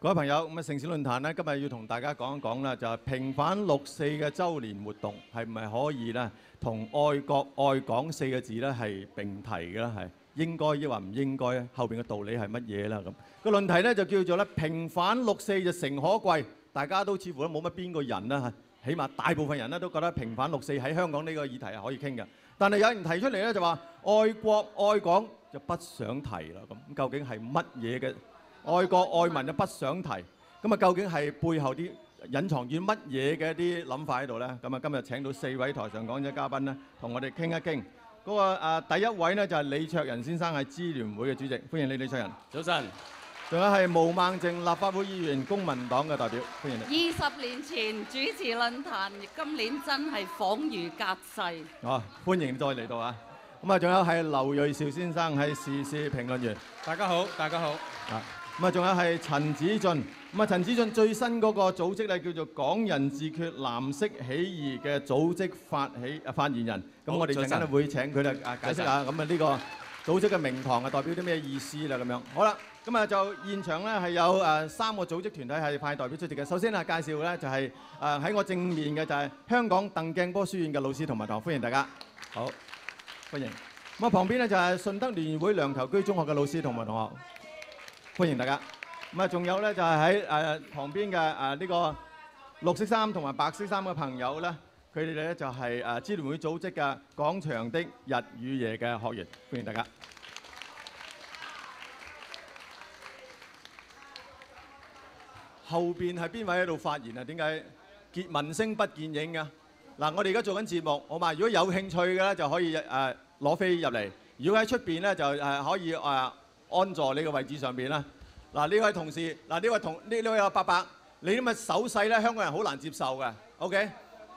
各位朋友，咁啊城市論壇咧，今日要同大家講一講啦，就係平反6·4嘅週年活動係唔係可以咧同愛國愛港4個字咧係並提嘅啦？係應該抑或唔應該咧？後邊嘅道理係乜嘢啦？咁個論題咧就叫做咧平反6·4就誠可貴，大家都似乎都冇乜邊個人啦，起碼大部分人咧都覺得平反6·4喺香港呢個議題係可以傾嘅。但係有人提出嚟咧就話愛國愛港就不想提啦。咁究竟係乜嘢嘅？愛國愛民就不想提，咁啊究竟係背後啲隱藏住乜嘢嘅一啲諗法喺度咧？咁啊今日請到4位台上講者嘉賓咧，同我哋傾一傾。嗰個第一位咧就係李卓人先生，係支聯會嘅主席，歡迎你李卓人。早晨。仲有係毛孟靜立法會議員，公民黨嘅代表，歡迎你。20年前主持論壇，今年真係恍如隔世。歡迎再嚟到啊！咁啊仲有係劉銳紹先生，係時事評論員。大家好，大家好。咁啊，仲有係陳子俊。咁啊，陳子俊最新嗰個組織咧叫做港人自決藍色起義嘅組織發言人。咁我哋陣間會請佢哋解釋下。咁啊，呢個組織嘅名堂係代表啲咩意思啦？咁樣好啦，咁啊就現場咧係有3個組織團體係派代表出席嘅。首先啊，介紹咧就係喺我正面嘅就係香港鄧鏡波書院嘅老師同埋同學，歡迎大家。好，歡迎。咁啊，旁邊咧就係順德聯誼會梁銶琚中學嘅老師同埋同學。歡迎大家。咁啊，仲有咧就係喺旁邊嘅呢個綠色衫同埋白色衫嘅朋友咧，佢哋咧就係支聯會組織嘅廣場的日與夜嘅學員，歡迎大家。後邊係邊位喺度發言啊？點解聞聲不見影嘅？嗱，我哋而家做緊節目，好嘛？如果有興趣嘅咧，就可以攞飛入嚟；如果喺出邊咧，就可以安坐呢個位置上邊啦。嗱，呢位同事，嗱呢位伯伯，你咁嘅手勢咧，香港人好難接受嘅。OK，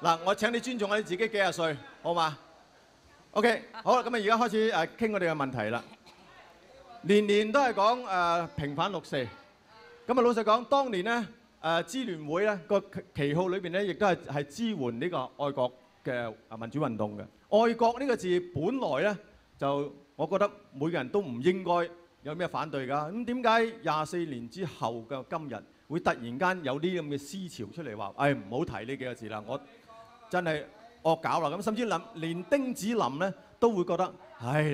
嗱，我請你尊重下你自己幾廿歲，好嘛 ？OK， 好啦，咁啊，而家開始傾我哋嘅問題啦。年年都係講平反6·4，咁啊，老實講，當年咧支聯會咧個旗號裏邊咧，亦都係支援呢個愛國嘅民主運動嘅。愛國呢個字本來咧就，我覺得每個人都唔應該有咩反對㗎？咁點解24年之後嘅今日會突然間有啲咁嘅思潮出嚟話，唔好提呢幾個字啦，我真係惡搞啦！咁甚至連丁子霖咧都會覺得，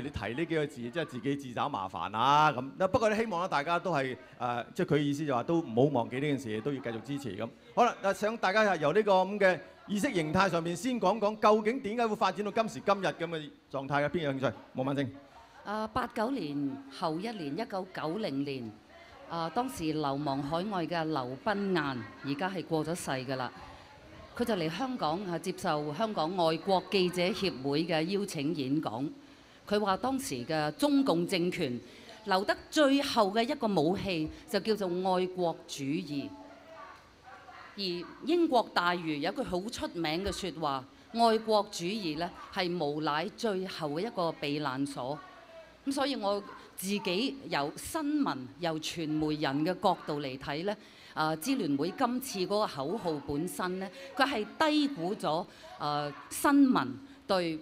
你提呢幾個字，即係自己自找麻煩啊咁。不過咧，希望咧大家都係即係佢意思就話都唔好忘記呢件事，都要繼續支持咁。好啦，想大家由呢個咁嘅意識形態上面先講講，究竟點解會發展到今時今日咁嘅狀態嘅？邊有興趣？毛孟靜。89年後一年1990年，當時流亡海外嘅劉賓雁，而家係過咗世㗎啦。佢就嚟香港接受香港愛國記者協會嘅邀請演講。佢話當時嘅中共政權留得最後嘅一個武器就叫做愛國主義。而英國大儒有句好出名嘅説話：愛國主義呢係無賴最後嘅一個避難所。咁所以我自己由新聞、由傳媒人嘅角度嚟睇呢，支聯會今次嗰個口號本身呢，佢係低估咗新聞對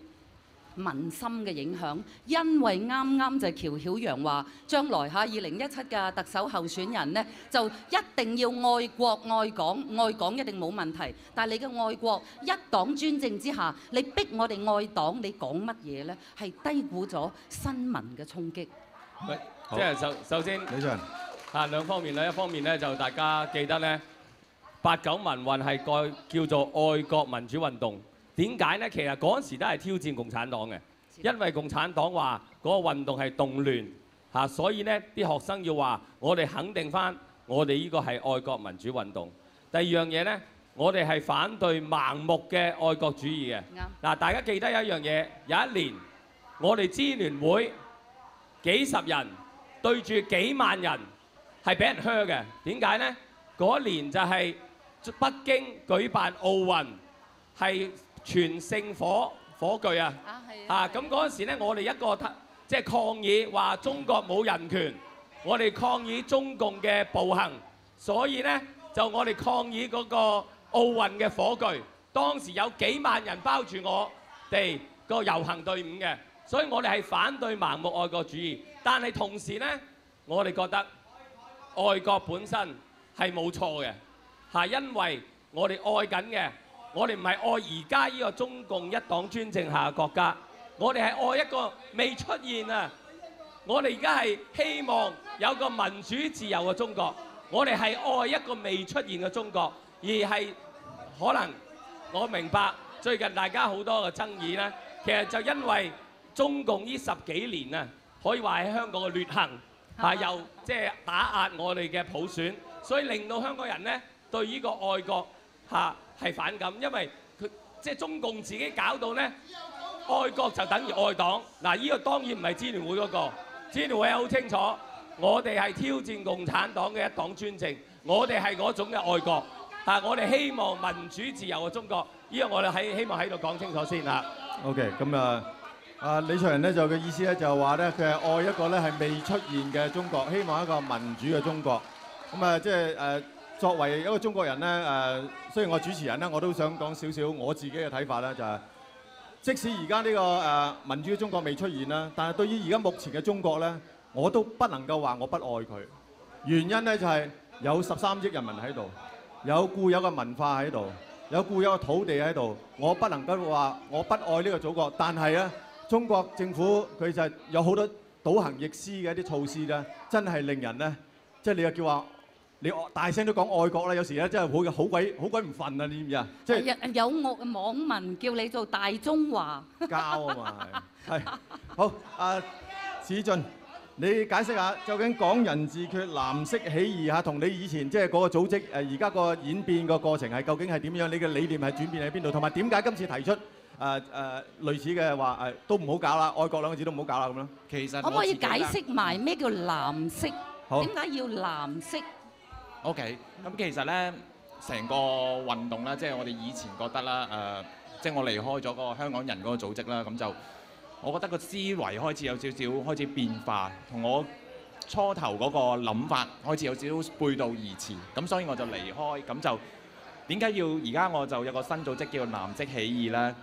民心嘅影響，因為啱啱就喬曉陽話，將來2017嘅特首候選人呢，就一定要愛國愛港，愛港一定冇問題。但係你嘅愛國一黨專政之下，你逼我哋愛黨，你講乜嘢呢？係低估咗新聞嘅衝擊。即係首先，李卓人兩方面咧，一方面咧就大家記得咧，89民運係叫做愛國民主運動。點解呢？其實嗰陣時都係挑戰共產黨嘅，因為共產黨話嗰個運動係動亂嚇，所以呢啲學生要話我哋肯定翻我哋呢個係愛國民主運動。第二樣嘢呢，我哋係反對盲目嘅愛國主義嘅。嗱，大家記得有一樣嘢，有一年我哋支聯會幾十人對住幾萬人係俾人噓嘅。點解呢？嗰一年就係北京舉辦奧運，係全聖火炬啊！咁嗰陣時咧，我哋一個即係抗議話中國冇人權，我哋抗議中共嘅暴行，所以咧就我哋抗議嗰個奧運嘅火炬。當時有幾萬人包住我哋個遊行隊伍嘅，所以我哋係反對盲目愛國主義。但係同時咧，我哋覺得愛國本身係冇錯嘅，係因為我哋愛緊嘅，我哋唔係愛而家呢個中共一黨專政下嘅國家，我哋係愛一個未出現啊！我哋而家係希望有個民主自由嘅中國，我哋係愛一個未出現嘅中國，而係可能我明白最近大家好多嘅爭議咧，其實就因為中共呢10幾年啊，可以話喺香港嘅劣行又即係打壓我哋嘅普選，所以令到香港人咧對呢個愛國係反感，因為佢即係中共自己搞到咧愛國就等於愛黨。嗱，呢個當然唔係支聯會嗰個。支聯會好清楚，我哋係挑戰共產黨嘅一黨專政，我哋係嗰種嘅愛國，我哋希望民主自由嘅中國，呢個我哋希望喺度講清楚先嚇。OK， 咁李卓人咧就嘅意思咧就係話咧，佢係愛一個咧係未出現嘅中國，希望一個民主嘅中國。咁即係作為一個中國人咧雖然我主持人咧，我都想講少少我自己嘅睇法啦，就係、即使而家呢個民主嘅中國未出現啦，但係對於而家目前嘅中國咧，我都不能夠話我不愛佢。原因咧就係有13億人民喺度，有固有嘅文化喺度，有固有嘅土地喺度。我不能夠話我不愛呢個祖國，但係咧，中國政府佢就有好多倒行逆施嘅一啲措施咧，真係令人咧，即係你又叫話。你大聲都講愛國啦，有時咧真係好鬼唔憤啊！你知唔知啊？即係有網民叫你做大中華交啊嘛，係好史俊，你解釋下究竟港人自決藍色起義嚇，同你以前即係嗰個組織而家個演變個過程係究竟係點樣？你嘅理念係轉變喺邊度？同埋點解今次提出類似嘅話都唔好搞啦，愛國兩個字都唔好搞啦咁樣？其實可唔可以解釋埋咩叫藍色？好，點解要藍色？ OK， 咁其實咧，成個運動啦，即係我哋以前覺得啦，即係我離開咗個香港人嗰個組織啦，咁就我覺得個思維開始有少少開始變化，同我初頭嗰個諗法開始有少少背道而馳，咁所以我就離開，咁就點解要而家我就有個新組織叫藍色起義咧？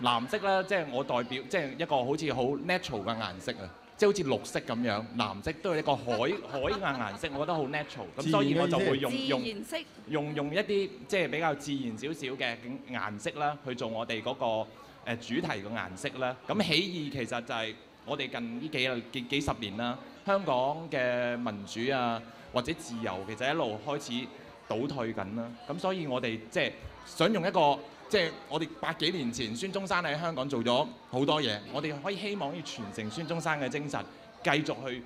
藍色咧，即係我代表，即係一個好似好 natural 嘅顏色啊！即係好似綠色咁樣，藍色都係一個海嘅顏色，我覺得好 natural。咁所以我就會用一啲即係比較自然少少嘅顏色啦，去做我哋嗰個主題嘅顏色啦。咁起義其實就係我哋近呢幾十年啦，香港嘅民主啊或者自由其實一路開始倒退緊啦。咁所以我哋即係想用一個。即係我哋百幾年前，孫中山喺香港做咗好多嘢，我哋可以希望可以傳承孫中山嘅精神，繼續去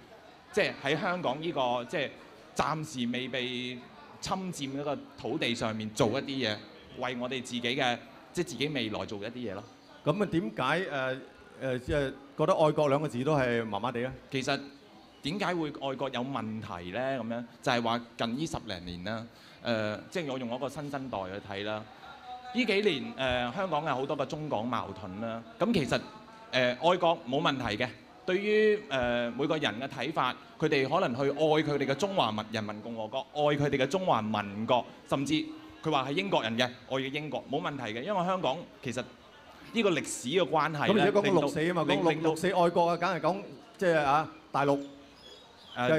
即係喺香港呢個即係暫時未被侵佔嗰個土地上面做一啲嘢，為我哋自己嘅即係自己未來做一啲嘢咯。咁啊點解即係覺得愛國兩個字都係麻麻地咧？其實點解會愛國有問題咧？咁樣就係話近呢10零年啦，即係我用一個新生代去睇啦。呢幾年香港有好多個中港矛盾啦，咁其實愛國冇問題嘅。對於每個人嘅睇法，佢哋可能去愛佢哋嘅中華人民共和國，愛佢哋嘅中華民國，甚至佢話係英國人嘅，愛嘅英國冇問題嘅，因為香港其實呢個歷史嘅關係咧，咁而家講六四啊嘛，講六四愛國啊，梗係講即係大陸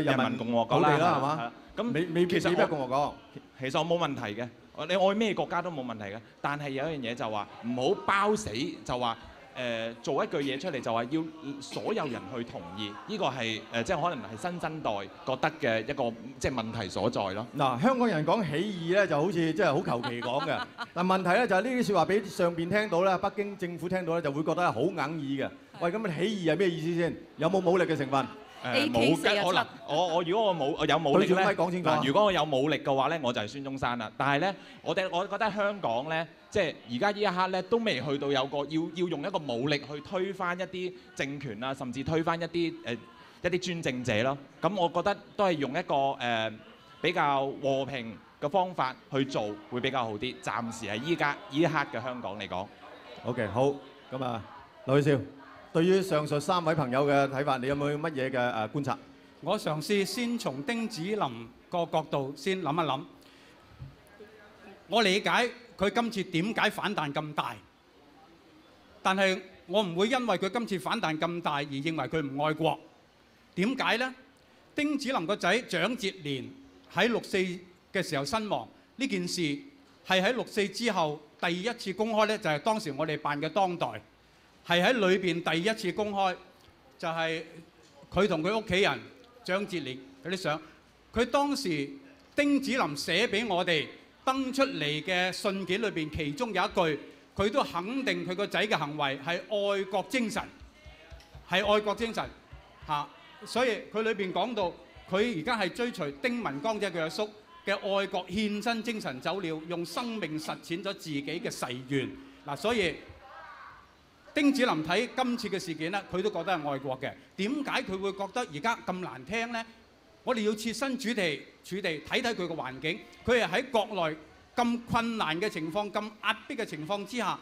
人民共和國啦，土地啦係嘛？咁未必共和國。其實我冇問題嘅。你愛咩國家都冇問題嘅，但係有一樣嘢就話唔好包死，就話做一句嘢出嚟就話要所有人去同意，呢個係即係可能係新生代覺得嘅一個即係問題所在咯。嗱，香港人講起義咧就好似即係好求其講嘅，但問題咧就係呢啲説話俾上邊聽到咧，北京政府聽到咧就會覺得係好硬耳嘅。喂，咁起義係咩意思先？有冇武力嘅成分？冇嘅，可能我如果我有武力咧，如果我有武力嘅話咧，我就係孫中山啦。但係咧，我覺得香港咧，即係而家呢一刻咧，都未去到有個要用一個武力去推翻一啲政權啊，甚至推翻一啲專政者咯。咁我覺得都係用一個比較和平嘅方法去做會比較好啲。暫時係依家呢一刻嘅香港嚟講。OK， 好，咁啊，劉喜少。對於上述3位朋友嘅睇法，你有冇乜嘢嘅觀察？我嘗試先從丁子霖個角度先諗一諗。我理解佢今次點解反彈咁大，但係我唔會因為佢今次反彈咁大而認為佢唔愛國。點解呢？丁子霖個仔蔣捷連喺6四嘅時候身亡。呢件事係喺6·4之後第一次公開呢，就係當時我哋辦嘅當代，係喺裏邊第一次公開，就係佢同佢屋企人張哲烈嗰啲相。佢當時丁子霖寫俾我哋登出嚟嘅信件裏邊，其中有一句，佢都肯定佢個仔嘅行為係愛國精神，係愛國精神嚇。所以佢裏邊講到，佢而家係追隨丁文江即係佢阿叔嘅愛國獻身精神走了，用生命實踐咗自己嘅誓願嗱。所以丁子霖睇今次嘅事件咧，佢都覺得係愛國嘅。點解佢會覺得而家咁難聽呢？我哋要設身處地睇睇佢個環境，佢係喺國內咁困難嘅情況、咁壓迫嘅情況之下，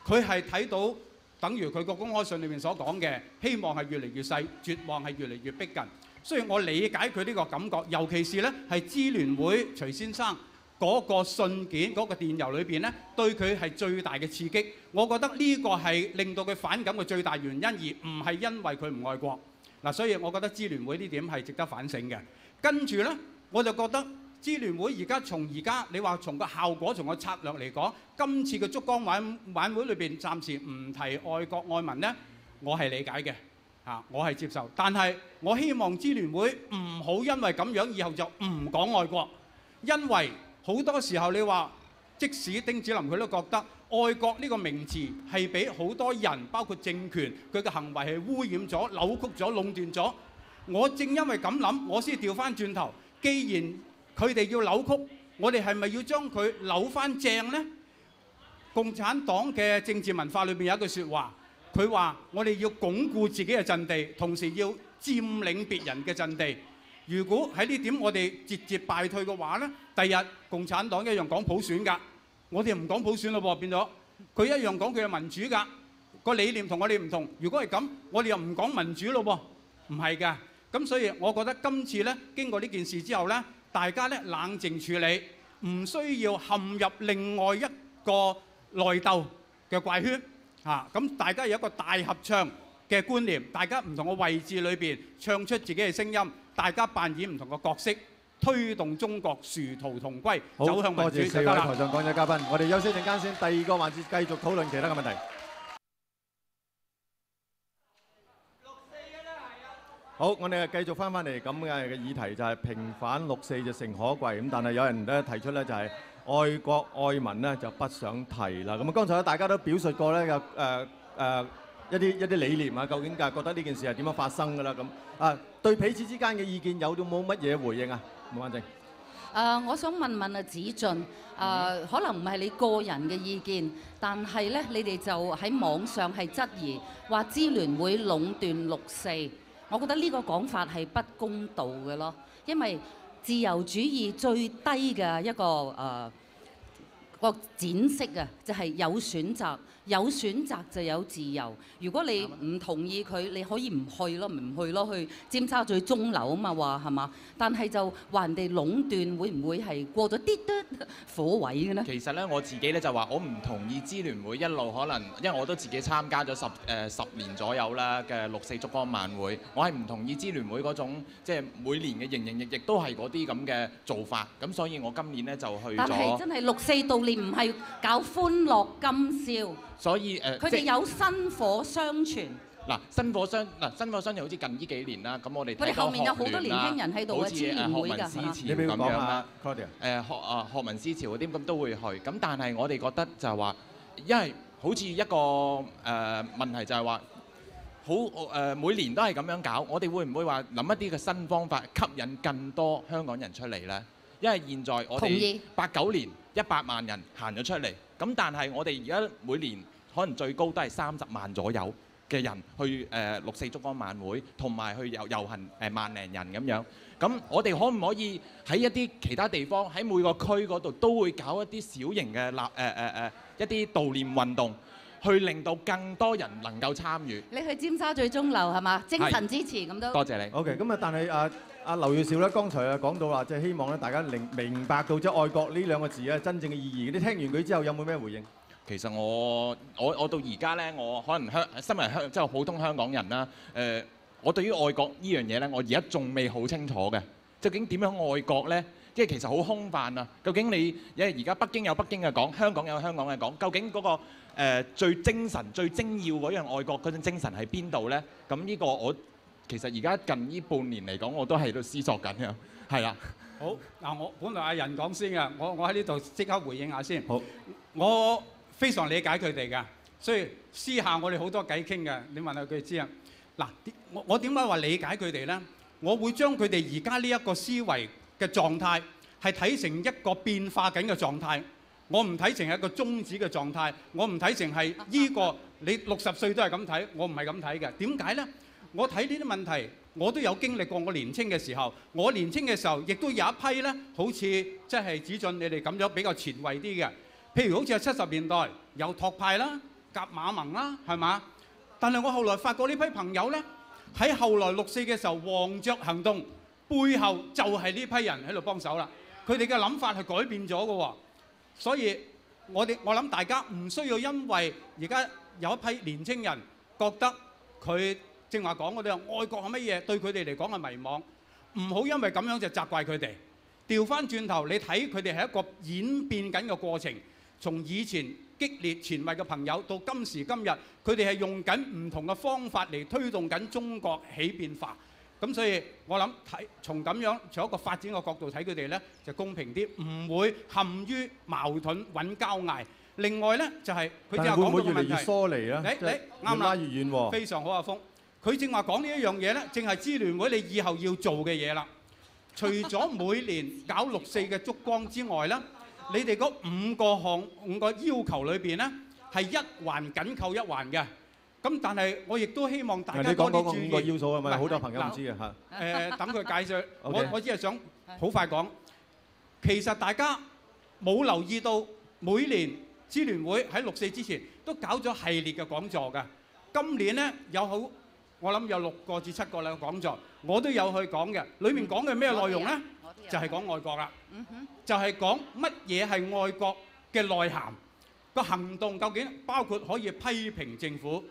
佢係睇到等於佢個公開信裏面所講嘅，希望係越嚟越細，絕望係越嚟越逼近。雖然我理解佢呢個感覺，尤其是呢係支聯會徐先生嗰個信件嗰個電郵裏邊呢，對佢係最大嘅刺激。我覺得呢個係令到佢反感嘅最大原因，而唔係因為佢唔愛國。嗱，所以我覺得支聯會呢點係值得反省嘅。跟住呢，我就覺得支聯會而家你話從個效果、從個策略嚟講，今次嘅燭光晚會裏邊暫時唔提愛國愛民呢，我係理解嘅嚇，我係接受。但係我希望支聯會唔好因為咁樣以後就唔講愛國，因為好多時候你話，即使丁子霖佢都覺得愛國呢個名詞係俾好多人，包括政權，佢嘅行為係污染咗、扭曲咗、壟斷咗。我正因為咁諗，我先調翻轉頭。既然佢哋要扭曲，我哋係咪要將佢扭翻正呢？共產黨嘅政治文化裏邊有一句説話，佢話我哋要鞏固自己嘅陣地，同時要佔領別人嘅陣地。如果喺呢點我哋節節敗退嘅話呢，第日共產黨一樣講普選㗎。我哋唔講普選咯噃，變咗佢一樣講佢係民主㗎，個理念同我哋唔同。如果係咁，我哋又唔講民主咯噃，唔係㗎。咁所以我覺得今次呢，經過呢件事之後呢，大家呢冷靜處理，唔需要陷入另外一個內鬥嘅怪圈嚇。咁大家有一個大合唱嘅觀念，大家唔同嘅位置裏邊唱出自己嘅聲音，大家扮演唔同嘅角色。推動中國殊途同歸，走向民主就得啦。多謝四位台上講者嘉賓，我哋休息陣間先，第二個環節繼續討論其他嘅問題。好，我哋繼續翻嚟咁嘅議題，就係平反6·4就誠可貴咁，但係有人咧提出咧就係愛國愛民咧就不想提啦。咁啊，剛才大家都表述過咧，有一啲理念啊，究竟覺得呢件事係點樣發生㗎啦？咁啊，對彼此之間嘅意見有冇乜嘢回應啊？冇反正。我想問問子俊，可能唔係你個人嘅意見，但係咧，你哋就喺網上係質疑話支聯會壟斷6·4，我覺得呢個講法係不公道嘅咯，因為自由主義最低嘅一個個展示啊，就係有選擇，有選擇就有自由。如果你唔同意佢，你可以唔去咯，去尖沙咀鐘樓啊嘛，話係嘛？但係就話人哋壟斷，會唔會係過咗啲火位嘅呢？其實咧，我自己咧就話我唔同意支聯會一路可能，因為我都自己參加咗十年左右啦嘅6·4燭光晚會，我係唔同意支聯會嗰種即係每年嘅營營役役都係嗰啲咁嘅做法，咁所以我今年咧就去咗。但係真係6·4悼念唔係搞歡樂今宵。所以佢哋有薪火相傳。嗱，薪火相傳好似近呢幾年啦，咁我哋佢哋後面有好多年輕人喺度嘅支聯會㗎，你俾我講下 Claudia 學民思潮嗰啲咁都會去，咁但係我哋覺得就係話，因為好似一個問題就係話，每年都係咁樣搞，我哋會唔會話諗一啲嘅新方法吸引更多香港人出嚟呢？因為現在我哋89年100萬人行咗出嚟，咁但係我哋而家每年可能最高都係30萬左右嘅人去6·4燭光晚會，同埋去遊行萬零人咁樣。咁我哋可唔可以喺一啲其他地方喺每個區嗰度都會搞一啲小型嘅一啲悼念運動，去令到更多人能夠參與？你去尖沙咀鐘樓係嘛？精神支持咁都。多謝你。OK， 咁啊，但係阿劉銳紹咧，剛才講到話，即係希望咧大家明白到即係愛國呢兩個字咧真正嘅意義。你聽完佢之後有冇咩回應？其實我到而家咧，我可能身為即係普通香港人啦，我對於愛國呢樣嘢咧，我而家仲未好清楚嘅。究竟點樣愛國咧？即係其實好空泛啊！究竟你因為而家北京有北京嘅講，香港有香港嘅講，究竟嗰個最精神、最精要嗰樣愛國嗰種精神喺邊度咧？咁呢個我其實而家近呢半年嚟講，我都喺度思索緊嘅，係啦。好嗱，我本來阿仁講先嘅，我喺呢度即刻回應下先。好，我非常理解佢哋嘅，所以私下我哋好多偈傾嘅，你問下佢哋知啊。嗱，我點解話理解佢哋咧？我會將佢哋而家呢一個思維嘅狀態係睇成一個變化緊嘅狀態，我唔睇成係一個終止嘅狀態，我唔睇成係呢個你60歲都係咁睇，我唔係咁睇嘅。點解咧？我睇呢啲問題，我都有經歷過。我年青嘅時候，我年青嘅時候亦都有一批咧，好似即係子俊你哋咁樣比較前衛啲嘅，譬如好似係70年代有托派啦、甲馬盟啦，係嘛？但係我後來發覺呢批朋友咧，喺後來6·4嘅時候，黃雀行動背後就係呢批人喺度幫手啦。佢哋嘅諗法係改變咗嘅喎，所以我諗大家唔需要因為而家有一批年青人覺得佢正話講嗰啲愛國係乜嘢，對佢哋嚟講係迷茫，唔好因為咁樣就責怪佢哋。調翻轉頭，你睇佢哋係一個演變緊嘅過程，從以前激烈前衛嘅朋友到今時今日，佢哋係用緊唔同嘅方法嚟推動緊中國起變化。咁所以我諗睇從咁樣從一個發展嘅角度睇佢哋咧，就公平啲，唔會陷於矛盾揾交嗌。另外咧就係佢正話講到個問題，會唔會越嚟越疏離咧？啱啦，越拉越遠喎。非常好，阿峰。佢正話講呢一樣嘢咧，正係支聯會你以後要做嘅嘢啦。除咗每年搞6·4嘅燭光之外咧，你哋嗰5個要求裏邊咧，係一環緊扣一環嘅。咁但係我亦都希望大家多啲注意。你講5個要素係咪？好多朋友唔知嘅嚇。等佢介紹。Okay. 我只係想好快講。其實大家冇留意到，每年支聯會喺6·4之前都搞咗系列嘅講座㗎。今年咧我諗有6個至7個嘅講座，我都有去講嘅。裏面講嘅咩內容咧？就係講愛國啦。就係講乜嘢係愛國嘅內涵。個行動究竟包括可以批評政府，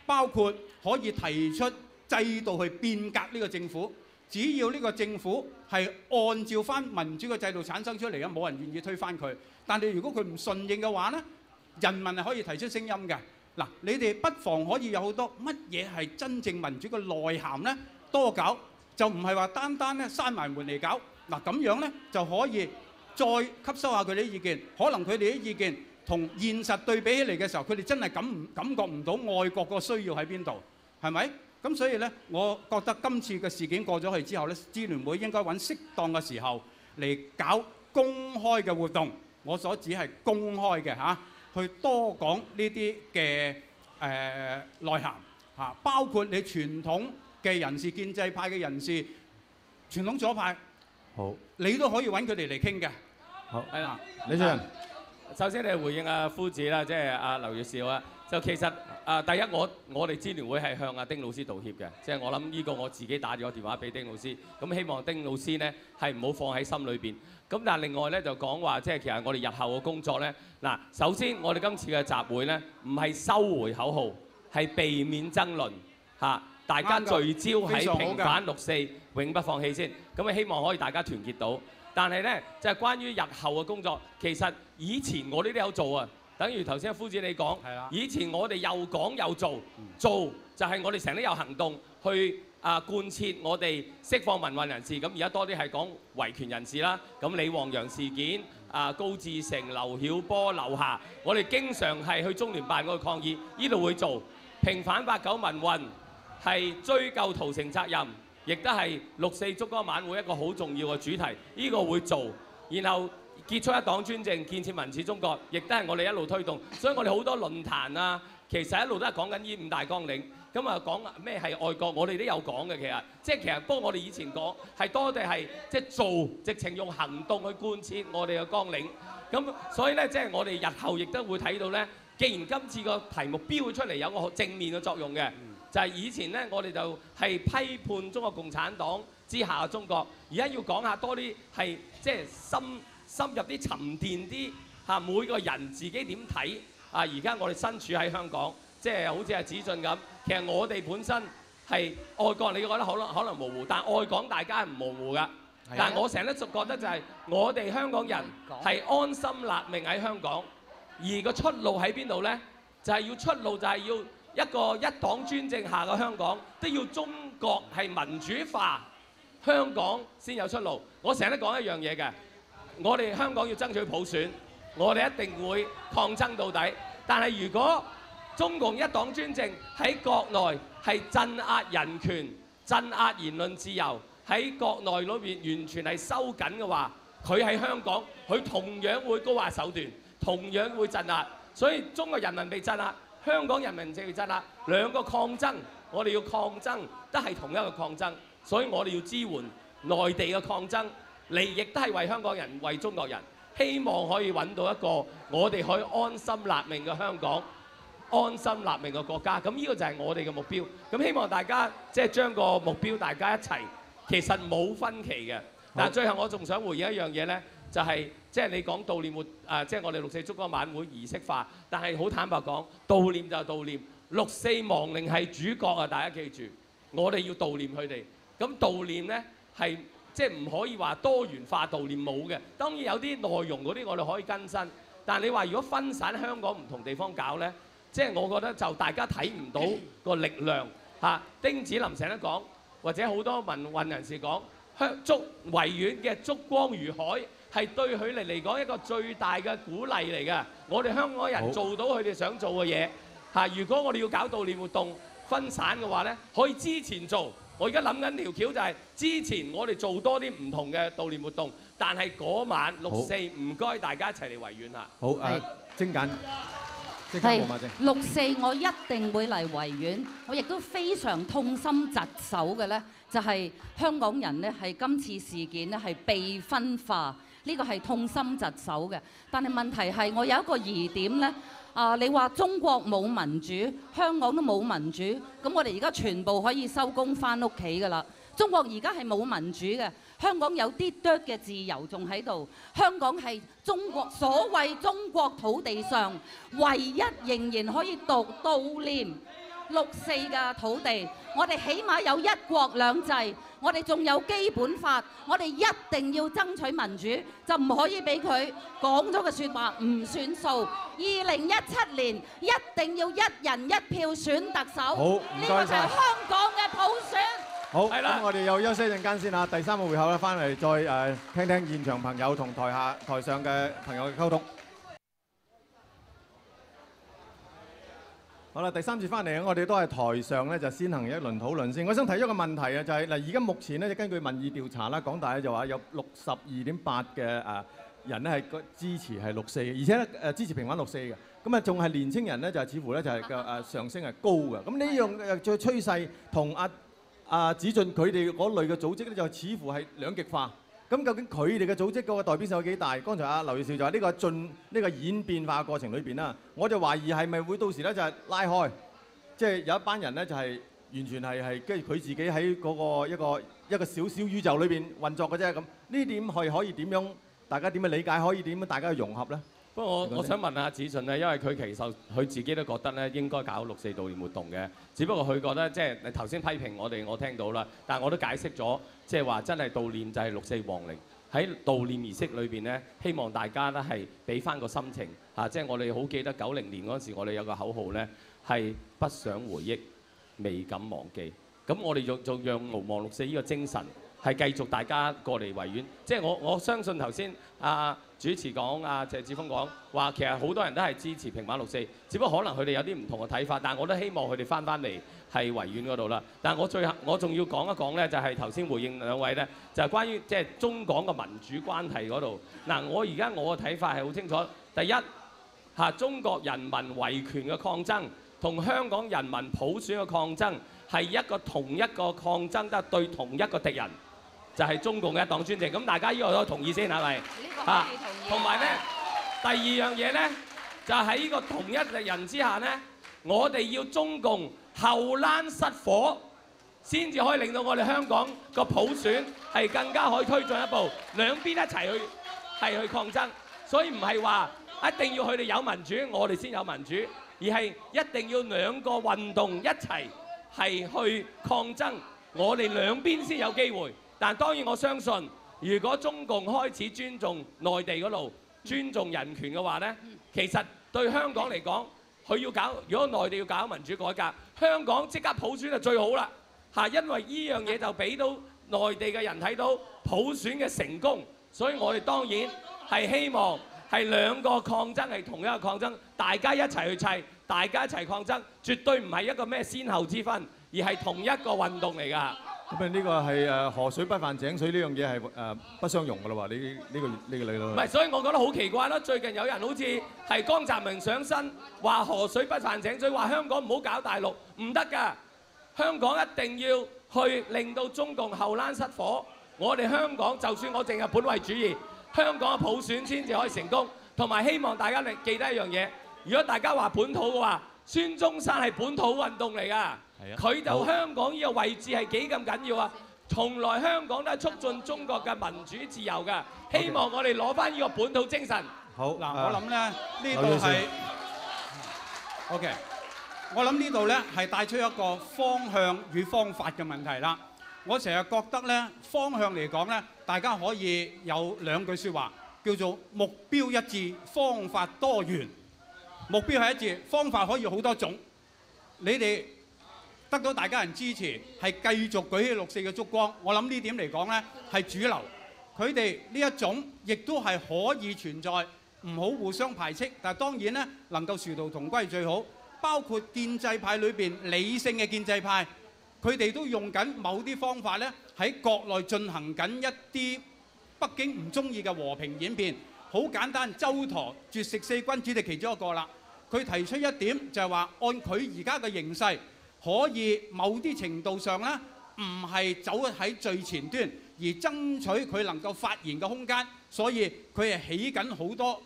包括可以提出制度去變革呢個政府。只要呢個政府係按照翻民主嘅制度產生出嚟嘅，冇人願意推翻佢。但係如果佢唔順應嘅話咧，人民係可以提出聲音嘅。嗱，你哋不妨可以有好多乜嘢係真正民主嘅內涵咧，多搞，就唔係話單單咧閂埋門嚟搞。嗱，咁樣咧就可以再吸收下佢哋啲意見，可能佢哋啲意見同現實對比起嚟嘅時候，佢哋真係感覺唔到愛國個需要喺邊度，係咪？咁所以咧，我覺得今次嘅事件過咗去之後咧，支聯會應該揾適當嘅時候嚟搞公開嘅活動。我所指係公開嘅嚇。去多講呢啲嘅內涵嚇，包括你傳統嘅人士、建制派嘅人士、傳統左派，好，你都可以揾佢哋嚟傾嘅。好，係啦，李俊仁，首先你回應阿夫子啦，即係阿劉月兆啊。就其實第一我哋支聯會係向阿丁老師道歉嘅，即係我諗呢個我自己打咗個電話俾丁老師，咁希望丁老師呢係唔好放喺心裏邊。咁但係另外咧就講話，即係其實我哋日後嘅工作咧，嗱，首先我哋今次嘅集會咧，唔係收回口號，係避免爭論嚇，大家聚焦喺平反6·4，永不放棄先。咁啊希望可以大家團結到。但係咧，就係關於日後嘅工作，其實以前我哋都有做啊。等於頭先阿夫子你講，以前我哋又講又做，做就係我哋成日有行動去貫徹我哋釋放民運人士。咁而家多啲係講維權人士啦。咁李旺陽事件、高志成、劉曉波、劉霞，我哋經常係去中聯辦嗰度抗議，呢度會做平反89民運，係追究屠城責任，亦都係6·4燭光晚會一個好重要嘅主題，呢個會做，然後結束一黨專政，建設民主中國，亦都係我哋一路推動。所以我哋好多論壇啊，其實一路都係講緊呢5大綱領。咁啊講咩係愛國，我哋都有講嘅。其實不過我哋以前講係多啲係即係做，直情用行動去貫徹我哋嘅綱領。咁所以咧，即係我哋日後亦都會睇到咧。既然今次個題目標出嚟有個正面嘅作用嘅，就係以前咧我哋就係批判中國共產黨之下嘅中國，而家要講下多啲係即係深入啲、沉澱啲嚇，每個人自己點睇啊？而家我哋身處喺香港，即係好似阿子俊咁，其實我哋本身係愛國，你覺得可能模糊，但愛港大家係唔模糊㗎。但係我成日都覺得就係我哋香港人係安心立命喺香港，而個出路喺邊度呢？就係要出路就係要一個一黨專政下嘅香港，都要中國係民主化，香港先有出路。我成日都講一樣嘢嘅，我哋香港要爭取普選，我哋一定會抗爭到底。但係如果中共一黨專政喺國內係鎮壓人權、鎮壓言論自由，喺國內裏邊完全係收緊嘅話，佢喺香港，佢同樣會高壓手段，同樣會鎮壓。所以中國人民被鎮壓，香港人民就被鎮壓，兩個抗爭，我哋要抗爭都係同一個抗爭，所以我哋要支援內地嘅抗爭，利益都係為香港人、為中國人，希望可以揾到一個我哋可以安心立命嘅香港。安心立命嘅國家，咁呢個就係我哋嘅目標。咁希望大家即係將個目標大家一齊，其實冇分歧嘅。但係最後我仲想回應一樣嘢呢，就係即係你講悼念活即係我哋六四燭光晚會儀式化，但係好坦白講，悼念就係悼念，六四亡靈係主角啊！大家記住，我哋要悼念佢哋。咁悼念呢係即係唔可以話多元化悼念冇嘅。當然有啲內容嗰啲我哋可以更新，但係你話如果分散香港唔同地方搞呢？即係我覺得就大家睇唔到個力量嚇。丁子霖成日講，或者好多民運人士講，維園嘅燭光如海係對佢哋嚟講一個最大嘅鼓勵嚟嘅。我哋香港人做到佢哋想做嘅嘢嚇。如果我哋要搞悼念活動分散嘅話咧，可以之前做。我而家諗緊條橋就係之前我哋做多啲唔同嘅悼念活動，但係嗰晚6、4唔該大家一齊嚟維園啦。好精簡。係6、4，我一定會嚟維園。我亦都非常痛心疾首嘅呢，就係香港人呢係今次事件呢係被分化，呢個係痛心疾首嘅。但係問題係我有一個疑點呢，你話中國冇民主，香港都冇民主，咁我哋而家全部可以收工返屋企㗎啦。中國而家係冇民主嘅，香港有啲多嘅自由仲喺度。香港係中國所謂中國土地上唯一仍然可以悼念6、4嘅土地。我哋起碼有一國兩制，我哋仲有基本法，我哋一定要爭取民主，就唔可以俾佢講咗嘅説話唔算數。2017年一定要一人一票選特首，呢個就係香港嘅普選。好，咁我哋又休息一陣間先嚇，第3個回合咧，翻嚟再聽聽現場朋友同台上嘅朋友嘅溝通。好啦，第3節翻嚟咧，我哋都係台上咧就先行一輪討論先。我想提一個問題啊，就係嗱，而家目前咧就根據民意調查啦，港大咧就話有62.8%嘅人咧係支持係6、4嘅，而且咧支持平反6、4嘅。咁啊，仲係年青人咧就似乎咧就係嘅上升係高嘅。咁呢樣嘅趨勢同子俊佢哋嗰類嘅組織咧，就似乎係兩極化。咁究竟佢哋嘅組織嗰個代表性有幾大？剛才劉銳紹就話呢個演變化過程裏邊啦，我就懷疑係咪會到時咧就係拉開，即係有一班人咧就係完全係跟住佢自己喺嗰個一個小小宇宙裏邊運作嘅啫。咁呢點係可以點樣？大家點樣理解？可以點樣大家融合咧？不過我想問下子俊咧，因為佢其實佢自己都覺得咧應該搞6、4悼念活動嘅，只不過佢覺得即係你頭先批評我聽到啦，但係我都解釋咗，即係話真係悼念就係6、4亡靈喺悼念儀式裏邊咧，希望大家咧係俾翻個心情嚇，即係我哋好記得90年嗰陣時，我哋有個口號咧係不想回憶，未敢忘記，咁我哋仲讓無忘6、4呢個精神係繼續大家過嚟維園，即係我相信頭先主持講謝志峰講話，其實好多人都係支持平反6、4，只不過可能佢哋有啲唔同嘅睇法，但係我都希望佢哋翻嚟係維園嗰度啦。但係我仲要講一講咧，就係頭先回應兩位咧，就係關於即係中港嘅民主關係嗰度。嗱，我嘅睇法係好清楚，第一中國人民維權嘅抗爭同香港人民普選嘅抗爭係同一個抗爭，得對同一個敵人。就係中共嘅一黨專政，咁大家呢個都同意先係咪？同埋咧，第二樣嘢咧，就喺呢個同一敵人之下咧，我哋要中共後欄失火，先至可以令到我哋香港個普選係更加可以推進一步，兩邊一齊去抗爭。所以唔係話一定要佢哋有民主，我哋先有民主，而係一定要兩個運動一齊係去抗爭，我哋兩邊先有機會。但當然我相信如果中共開始尊重內地嗰度尊重人權嘅話呢，其實對香港嚟講，佢要搞，如果內地要搞民主改革，香港即刻普選就最好啦嚇，因為呢樣嘢就俾到內地嘅人睇到普選嘅成功，所以我哋當然係希望係兩個抗爭係同一個抗爭，大家一齊去砌，大家一齊抗爭，絕對唔係一個咩先後之分，而係同一個運動嚟㗎。咁呢個係河水不犯井水呢樣嘢係不相容㗎啦喎，呢個理論。唔係，所以我覺得好奇怪啦。最近有人好似係江澤民上身，話河水不犯井水，話香港唔好搞大陸，唔得㗎。香港一定要去令到中共後欄失火。我哋香港就算我淨係本位主義，香港嘅普選先至可以成功。同埋希望大家記得一樣嘢，如果大家話本土嘅話，孫中山係本土運動嚟㗎。佢就香港呢個位置係幾咁緊要啊！從來香港都係促進中國嘅民主自由㗎。希望我哋攞翻呢個本土精神。好嗱，我諗咧呢度係 OK。我諗呢度咧係帶出一個方向與方法嘅問題啦。我成日覺得咧方向嚟講咧，大家可以有兩句説話，叫做目標一致，方法多元。目標係一致，方法可以好多種。你哋得到大家人支持，係繼續舉起6·4嘅燭光。我諗呢點嚟講呢係主流。佢哋呢一種亦都係可以存在，唔好互相排斥。但係當然呢，能夠殊途同歸最好。包括建制派裏邊理性嘅建制派，佢哋都用緊某啲方法呢，喺國內進行緊一啲北京唔中意嘅和平演變。好簡單，周舵絕食4君子就其中一個啦。佢提出一點就係話，按佢而家嘅形勢，可以某啲程度上呢，唔係走喺最前端，而爭取佢能夠發言嘅空間。所以佢係起緊好多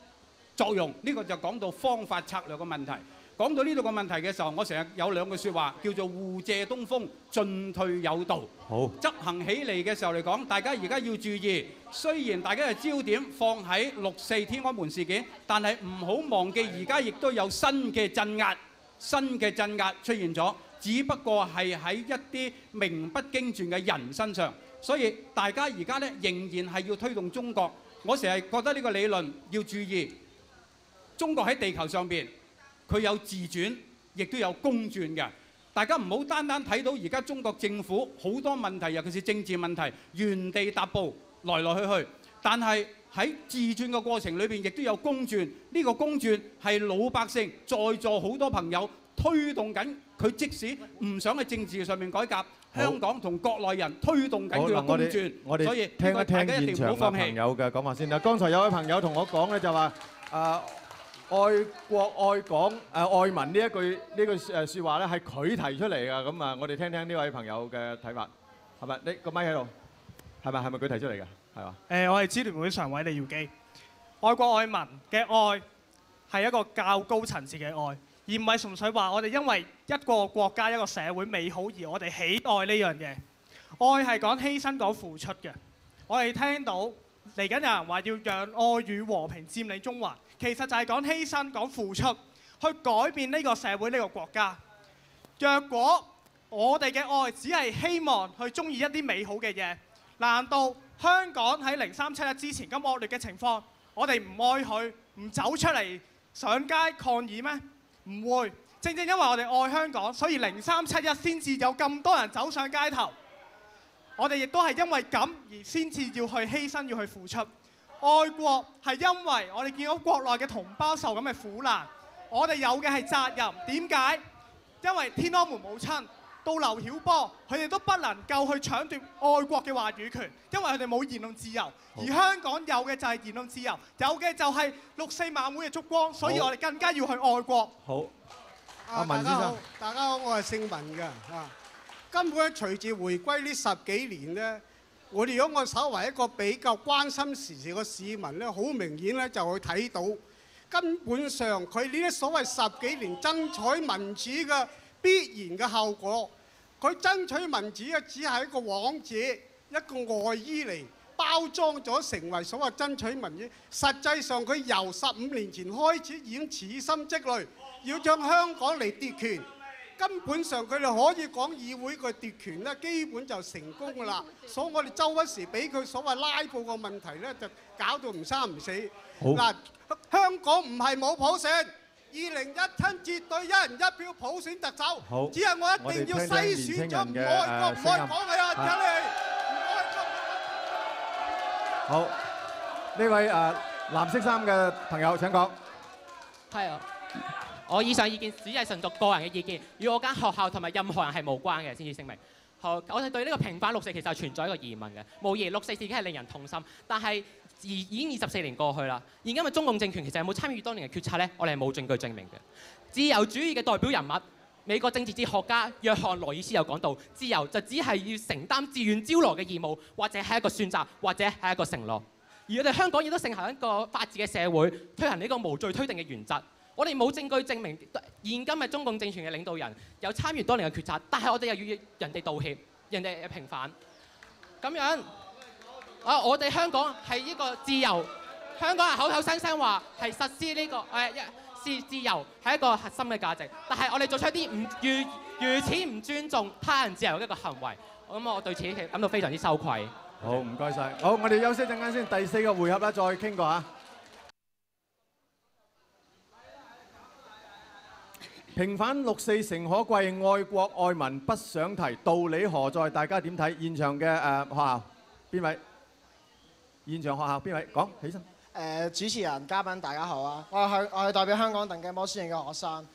作用。呢個就講到方法策略嘅問題。講到呢度個問題嘅時候，我成日有兩句説話，叫做互借東風，進退有道。好，執行起嚟嘅時候嚟講，大家而家要注意。雖然大家嘅焦點放喺6·4天安門事件，但係唔好忘記而家亦都有新嘅鎮壓出現咗，只不過係喺一啲名不經傳嘅人身上。所以大家而家呢，仍然係要推動中國。我成日覺得呢個理論要注意，中國喺地球上邊，佢有自轉，亦都有公轉嘅。大家唔好單單睇到而家中國政府好多問題，尤其是政治問題，原地踏步，來來去去。但係喺自轉嘅過程裏邊，亦都有公轉。呢個公轉係老百姓在座好多朋友推動緊，佢即使唔想喺政治上面改革，香港同國內人推動緊佢嘅公轉。所以聽一聽現大家一定唔好場嘅放棄。朋友嘅講法先啦。剛才有位朋友同我講咧，就話愛國愛港愛民呢句説話咧係佢提出嚟㗎。咁啊，我哋聽聽呢位朋友嘅睇法，係咪？你個咪喺度，係咪佢提出嚟㗎？係嘛？我係支聯會常委李耀基。愛國愛民嘅愛係一個較高層次嘅愛，而唔係純粹話我哋因為一個國家一個社會美好而我哋喜愛呢樣嘢。愛係講犧牲講付出嘅。我哋聽到嚟緊有人話要讓愛與和平佔領中環。其實就係講犧牲、講付出，去改變呢個社會、呢個國家。若果我哋嘅愛只係希望去中意一啲美好嘅嘢，難道香港喺0371之前咁惡劣嘅情況，我哋唔愛佢，唔走出嚟上街抗議咩？唔會。正正因為我哋愛香港，所以0371先至有咁多人走上街頭。我哋亦都係因為咁而先至要去犧牲、要去付出。愛國係因為我哋見到國內嘅同胞受咁嘅苦難，我哋有嘅係責任。點解？因為天安門母親到劉曉波，佢哋都不能夠去搶奪愛國嘅話語權，因為佢哋冇言論自由。而香港有嘅就係言論自由，有嘅就係6·4晚會嘅燭光，所以我哋更加要去愛國。好，阿文先生，大家好，我係姓文嘅根本隨住回歸呢10幾年呢，如果我稍為一個比較關心時事嘅市民咧，好明顯咧就會睇到，根本上佢呢啲所謂10幾年爭取民主嘅必然嘅後果，佢爭取民主嘅只係一個幌子，一個外衣嚟包裝咗成為所謂爭取民主。實際上佢由15年前開始已經處心積慮，要將香港嚟奪權。根本上佢哋可以講議會嘅奪權咧，基本就成功㗎啦。所以我哋周不時俾佢所謂拉布個問題咧，就搞到唔生唔死。好嗱，香港唔係冇普選，2017絕對一人一票普選特首。好只係我一定要篩選咗唔愛國唔愛港嘅人出嚟，唔愛國。好，呢位藍色衫嘅朋友請講。係啊，我以上意見只係純屬個人嘅意見，與我間學校同埋任何人係無關嘅，先至聲明。好，我哋對呢個平反六四其實係存在一個疑問嘅。無疑六四事件係令人痛心，但係已經24年過去啦。現今嘅中共政權其實有冇參與當年嘅決策呢？我哋係冇證據證明嘅。自由主義嘅代表人物，美國政治哲學家約翰羅爾斯有講到，自由就只係要承擔自願招來嘅義務，或者係一個選擇，或者係一個承諾。而我哋香港亦都盛行一個法治嘅社會，推行呢個無罪推定嘅原則。我哋冇證據證明現今嘅中共政權嘅領導人有參與當年嘅決策，但係我哋又要人哋道歉，人哋平反。咁樣我哋香港係呢個自由，香港人口口聲聲話係實施呢個自由係一個核心嘅價值，但係我哋做出一啲如此唔尊重他人自由嘅一個行為，咁我對此感到非常之羞愧。好，唔該晒。好，我哋休息陣間先，第4個回合啦，再傾過嚇。平反六四誠可貴，愛國愛民不想提，道理何在？大家點睇？現場嘅學校邊位？現場學校邊位？講起身。主持人、嘉賓大家好啊！我係代表香港鄧記摩書院嘅學生。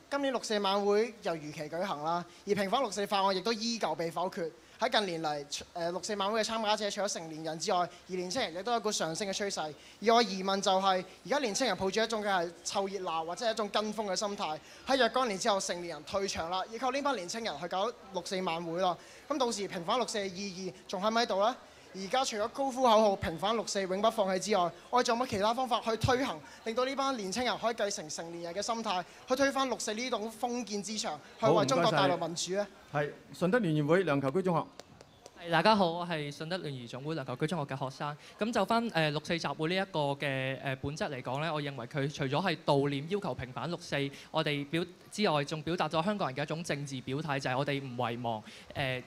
今年六四晚會又如期舉行啦，而平反六四法案亦都依舊被否決。喺近年嚟，六四晚會嘅參加者除咗成年人之外，而年青人亦都有一個上升嘅趨勢。而我疑問就係，而家年青人抱住一種嘅係湊熱鬧或者係一種跟風嘅心態，喺若干年之後成年人退場啦，要靠呢班年青人去搞六四晚會啦。咁到時平反六四嘅意義仲喺唔喺度呢？而家除咗高呼口號平反六四永不放棄之外，我哋仲有冇其他方法去推行，令到呢班年青人可以繼承成年人嘅心態，去推翻六四呢種封建之牆，去為中國帶來民主呢？係順德聯誼會梁銶琚中學。大家好，我係順德聯誼總會梁銶琚中學嘅學生。咁就翻六四集會呢一個嘅本質嚟講咧，我認為佢除咗係悼念要求平反六四，我哋之外，仲表達咗香港人嘅一種政治表態，就係我哋唔遺忘，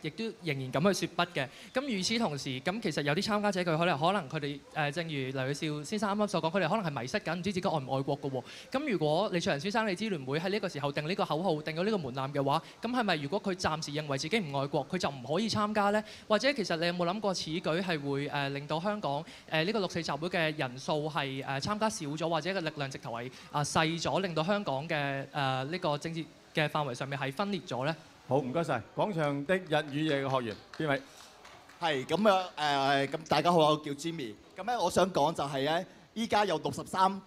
亦都仍然咁去説不嘅。咁與此同時，咁其實有啲參加者佢可能佢哋正如黎宇少先生啱啱所講，佢哋可能係迷失緊，唔知自己愛唔愛國嘅喎。咁如果李卓人先生你支聯會喺呢個時候定呢個口號，定咗呢個門檻嘅話，咁係咪如果佢暫時認為自己唔愛國，佢就唔可以參加呢？或者其實你有冇諗過此舉係會令到香港呢個六四集會嘅人數係參加少咗，或者個力量直頭係細咗，令到香港嘅呢個政治嘅範圍上面係分裂咗咧？好，唔該晒。廣場的日與夜嘅學員邊位？係咁咁大家好，我叫 Jimmy。咁咧，我想講就係咧，依家有63%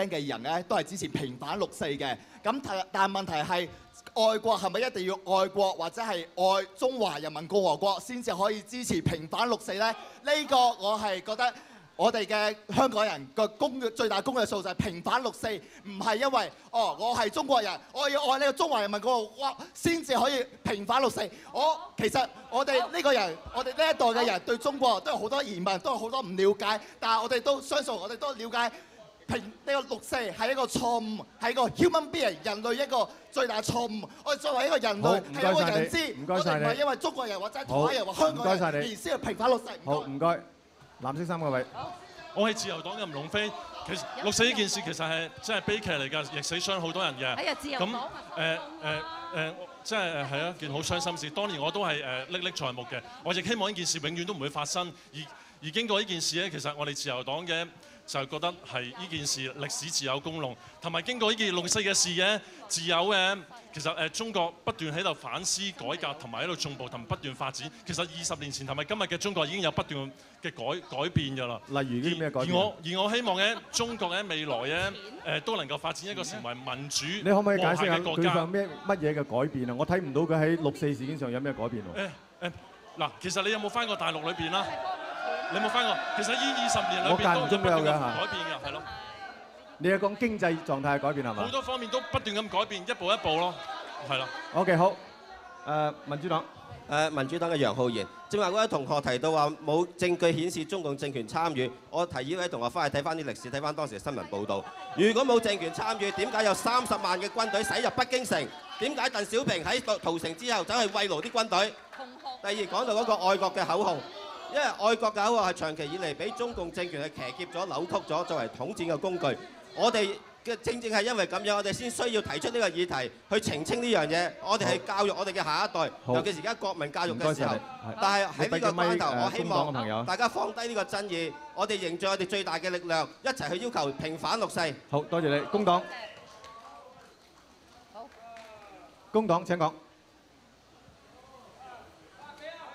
嘅人咧都係支持平反六四嘅。咁但係問題係，愛國係咪一定要愛國或者係愛中華人民共和國先至可以支持平反六四咧？呢個我係覺得。我哋嘅香港人嘅最大公約數就係平反六四，唔係因為我係中國人，我要愛呢個中華人民共和國先至可以平反六四。其實我哋呢個人，我哋呢一代嘅人對中國都有好多疑問，都有好多唔了解，但係我哋都相信，我哋都了解呢個六四係一個錯誤，係一個 human being 人類一個最大錯誤。我哋作為一個人類係一個人知，我哋唔係因為中國人或者台灣人或香港人而先去平反六四。好，唔該。藍色衫嗰位，我係自由黨嘅吳龍飛。其實六四呢件事其實係真係悲劇嚟㗎，亦死傷好多人嘅。哎呀，自由黨即係係一件好傷心事。當年我都係歷歷在目嘅，我亦希望呢件事永遠都唔會發生。而經過呢件事咧，其實我哋自由黨嘅就覺得係呢件事歷史自有公論，同埋經過呢件六四嘅事嘅自有嘅。其實中國不斷喺度反思改革，同埋喺度進步同不斷發展。其實20年前同埋今日嘅中國已經有不斷嘅改變㗎啦。例如啲咩改變？而我希望咧，中國咧未來咧都能夠發展一個成為民主你可唔可以解釋下佢有乜嘢嘅改變啊？我睇唔到佢喺六四事件上有咩改變喎？嗱，其實你有冇翻過大陸裏邊啦？你有冇翻過？其實呢20年裏邊都間唔中都有嘅嚇。改變㗎，係咯。你係講經濟狀態嘅改變係嘛？好多方面都不斷咁改變，一步一步咯，係啦。OK 好，民主黨。民主黨嘅楊浩然，正話嗰位同學提到話冇證據顯示中共政權參與，我提議呢位同學翻去睇翻啲歷史，睇翻當時嘅新聞報導。如果冇政權參與，點解有30萬嘅軍隊駛入北京城？點解鄧小平喺屠城之後走去慰勞啲軍隊？第二講到嗰個愛國嘅口號，因為愛國嘅口號係長期以嚟俾中共政權係騎劫咗、扭曲咗，作為統戰嘅工具。我哋正係因為咁樣，我哋先需要提出呢個議題去澄清呢樣嘢。我哋係教育我哋嘅下一代，尤其是而家國民教育嘅時候。但係喺呢個關頭，我希望大家放低呢個爭議，我哋凝聚我哋最大嘅力量，一齊去要求平反六四。好多謝你，工黨。工黨請講。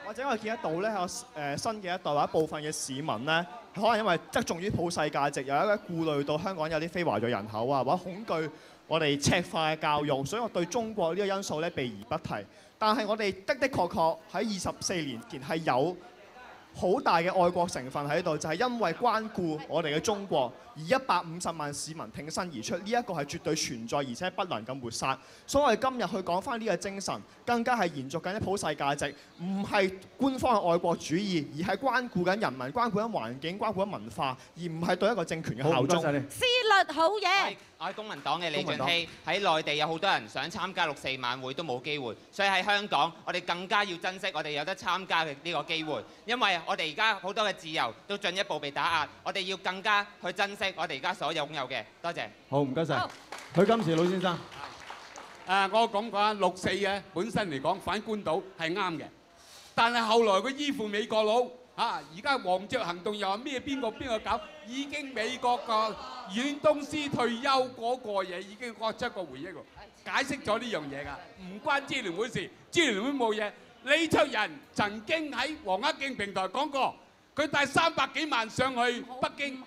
或者我見得到咧，有新嘅一代或者部分嘅市民咧，可能因為側重於普世價值，有一個顧慮到香港有啲非華裔人口啊，或者恐懼我哋赤化嘅教育，所以我對中國呢個因素咧避而不提。但係我哋的確喺24年前係有好大嘅愛國成分喺度，就係因為關顧我哋嘅中國，而150萬市民挺身而出，呢一個係絕對存在，而且不能夠抹殺。所以我哋今日去講翻呢個精神，更加係延續緊啲普世價值，唔係官方嘅愛國主義，而係關顧緊人民、關顧緊環境、關顧緊文化，而唔係對一個政權嘅效忠。司律好嘢。我係公民黨嘅李俊熙，喺內地有好多人想參加6四晚會都冇機會，所以喺香港我哋更加要珍惜我哋有得參加嘅呢個機會，因為我哋而家好多嘅自由都進一步被打壓，我哋要更加去珍惜我哋而家所擁有嘅。多謝。好，唔該晒。許金士老先生。我講過6四嘅本身嚟講反官倒係啱嘅，但係後來佢依附美國佬而家黃雀行動又話咩邊個搞，已經美國個遠東師退休嗰個嘢已經出個回憶喎，解釋咗呢樣嘢㗎，唔關支聯會事，支聯會冇嘢。李卓人曾經喺黃克競平台講過，佢帶300幾萬上去北京，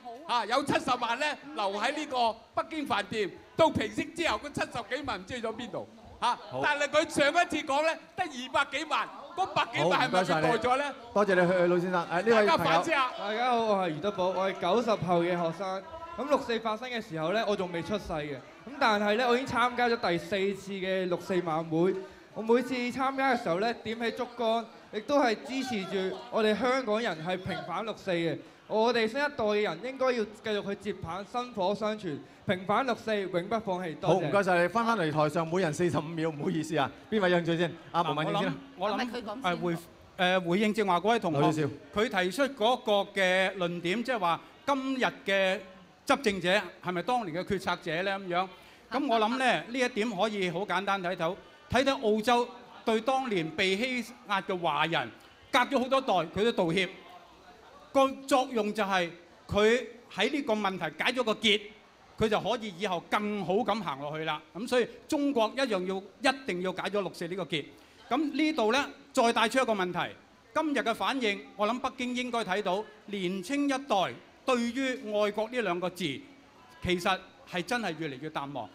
有70萬咧留喺呢個北京飯店，到平息之後，嗰70幾萬唔知去咗邊度但係佢上一次講咧得200幾萬，嗰100幾萬係咪佢代咗咧？多謝你，許老先生。呢位朋友。大家好，我係余德寶，我係90後嘅學生。咁6四發生嘅時候咧，我仲未出世嘅。咁但係咧，我已經參加咗第4次嘅6四晚會。我每次參加嘅時候咧，點起竹竿，亦都係支持住我哋香港人係平反6四嘅。我哋新一代嘅人應該要繼續去接棒，薪火相傳，平反6四，永不放棄。多謝。好，唔該晒你，翻嚟台上，每人45秒，唔好意思啊。邊位有興趣先？毛孟靜先啦。我諗回應正話嗰位同學，佢提出嗰個嘅論點，即係話今日嘅執政者係咪當年嘅決策者咧咁樣？咁我諗咧呢一點可以好簡單睇到澳洲對當年被欺壓嘅華人，隔咗好多代佢都道歉。個作用就係佢喺呢個問題解咗個結，佢就可以以後更好咁行落去啦。咁所以中國一定要解咗6四呢個結。咁呢度呢，再帶出一個問題，今日嘅反應，我諗北京應該睇到年青一代對於愛國呢兩個字，其實係真係越嚟越淡忘。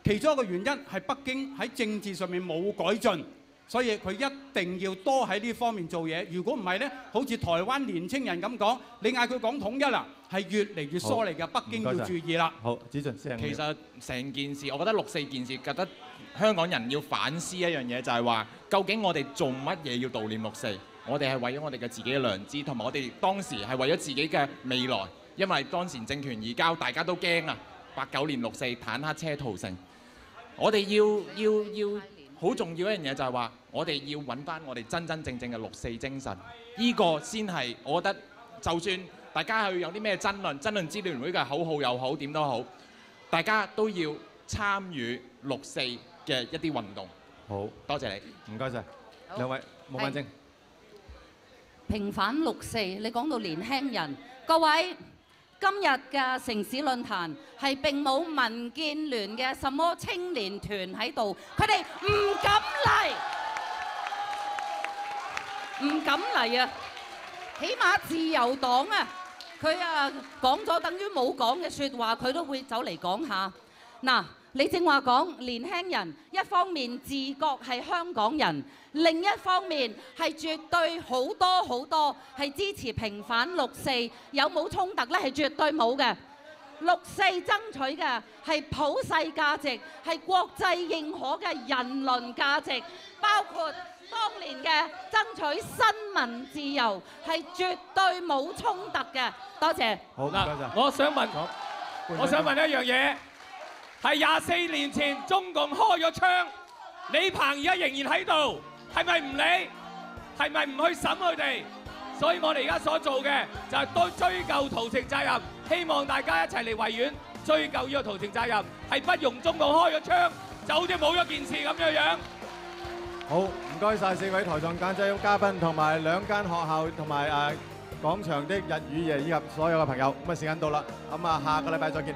其中一個原因係北京喺政治上面冇改進。所以佢一定要多喺呢方面做嘢。如果唔係呢，好似台灣年青人咁講，你嗌佢講統一啦，係越嚟越疏離嘅。北京要注意啦。好，子俊先。其實成件事，我覺得6四件事，覺得香港人要反思一樣嘢，就係話究竟我哋做乜嘢要悼念6四？我哋係為咗我哋嘅自己嘅良知，同埋我哋當時係為咗自己嘅未來。因為當前政權移交，大家都驚啊！89年6四坦克車屠城，我哋要好重要一樣嘢就係話，我哋要揾翻我哋真正嘅6四精神，呢個先係我覺得，就算大家去有啲咩爭論支聯會嘅口號又好，點都好，大家都要參與6四嘅一啲運動。好，多謝你，唔該晒。兩位，毛孟靜。平反6四，你講到年輕人，各位。今日嘅城市論壇係並冇民建聯嘅什麼青年團喺度，佢哋唔敢嚟啊！起碼自由黨啊，佢講咗等於冇講嘅説話，佢都會走嚟講下。嗱，你正話講年輕人，一方面自覺係香港人，另一方面係絕對好多係支持平反6四，有冇衝突呢？係絕對冇嘅。6四爭取嘅係普世價值，係國際認可嘅人倫價值，包括當年年嘅爭取新聞自由係絕對冇衝突嘅。多謝。好，唔該晒。我想問一樣嘢，係24年前中共開咗槍，李鵬而家仍然喺度，係咪唔理？係咪唔去審佢哋？所以我哋而家所做嘅就係對追究屠城責任，希望大家一齊嚟維園追究呢個屠城責任，係不容中共開咗槍，就好似冇咗件事咁樣樣。好，唔該晒4位台上間獎嘉賓同埋2間學校同埋廣場的日與夜以及所有嘅朋友。咁啊時間到啦，咁啊下個禮拜再見。